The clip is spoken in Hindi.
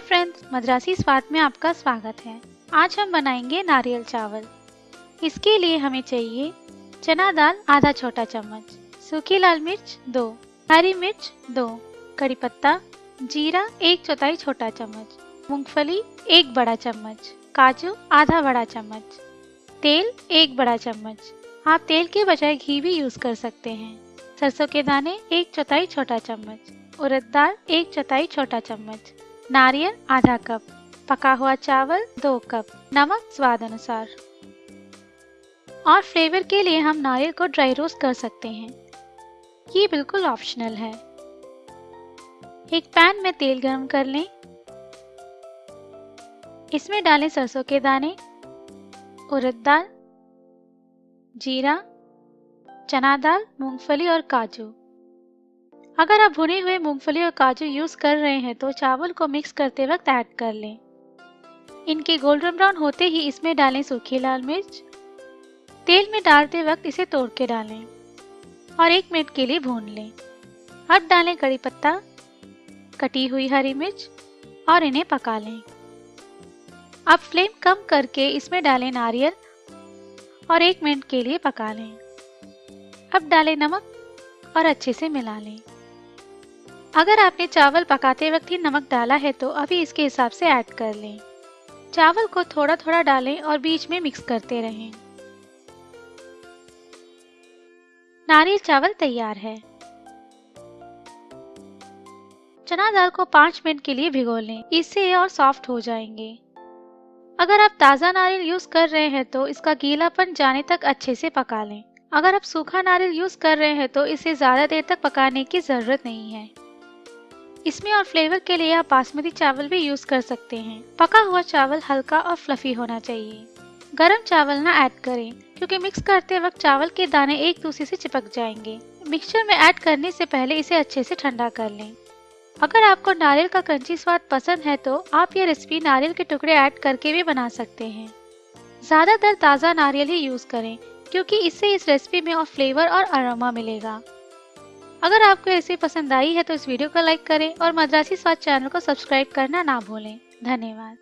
फ्रेंड्स, मद्रासी स्वाद में आपका स्वागत है। आज हम बनाएंगे नारियल चावल। इसके लिए हमें चाहिए चना दाल आधा छोटा चम्मच, सूखी लाल मिर्च 2, हरी मिर्च 2, कड़ी पत्ता, जीरा 1/4 छोटा चम्मच, मूंगफली 1 बड़ा चम्मच, काजू आधा बड़ा चम्मच, तेल 1 बड़ा चम्मच। आप तेल के बजाय घी भी यूज कर सकते हैं। सरसों के दाने 1/4 छोटा चम्मच, उड़द दाल 1/4 छोटा चम्मच, नारियल आधा कप, पका हुआ चावल 2 कप, नमक स्वाद अनुसार। और फ्लेवर के लिए हम नारियल को ड्राई रोस्ट कर सकते हैं, ये बिल्कुल ऑप्शनल है। एक पैन में तेल गरम कर लें, इसमें डालें सरसों के दाने, उड़द दाल, जीरा, चना दाल, मूंगफली और काजू। अगर आप भुने हुए मूंगफली और काजू यूज कर रहे हैं तो चावल को मिक्स करते वक्त ऐड कर लें। इनके गोल्डन ब्राउन होते ही इसमें डालें सूखी लाल मिर्च। तेल में डालते वक्त इसे तोड़ के डालें और 1 मिनट के लिए भून लें। अब डालें कड़ी पत्ता, कटी हुई हरी मिर्च और इन्हें पका लें। अब फ्लेम कम करके इसमें डालें नारियल और 1 मिनट के लिए पका लें। अब डालें नमक और अच्छे से मिला लें। अगर आपने चावल पकाते वक्त ही नमक डाला है तो अभी इसके हिसाब से ऐड कर लें। चावल को थोड़ा थोड़ा डालें और बीच में मिक्स करते रहें। नारियल चावल तैयार है। चना दाल को 5 मिनट के लिए भिगो लें, इससे ये और सॉफ्ट हो जाएंगे। अगर आप ताज़ा नारियल यूज कर रहे हैं तो इसका गीलापन जाने तक अच्छे से पका लें। अगर आप सूखा नारियल यूज कर रहे हैं तो इसे ज़्यादा देर तक पकाने की ज़रूरत नहीं है। इसमें और फ्लेवर के लिए आप बासमती चावल भी यूज कर सकते हैं। पका हुआ चावल हल्का और फ्लफी होना चाहिए। गरम चावल ना ऐड करें क्योंकि मिक्स करते वक्त चावल के दाने एक दूसरे से चिपक जाएंगे। मिक्सचर में ऐड करने से पहले इसे अच्छे से ठंडा कर लें। अगर आपको नारियल का क्रंची स्वाद पसंद है तो आप ये रेसिपी नारियल के टुकड़े ऐड करके भी बना सकते हैं। ज़्यादातर ताज़ा नारियल ही यूज करें क्योंकि इससे इस रेसिपी में और फ्लेवर और अरोमा मिलेगा। अगर आपको रेसिपी पसंद आई है तो इस वीडियो को लाइक करें और मद्रासी स्वाद चैनल को सब्सक्राइब करना ना भूलें। धन्यवाद।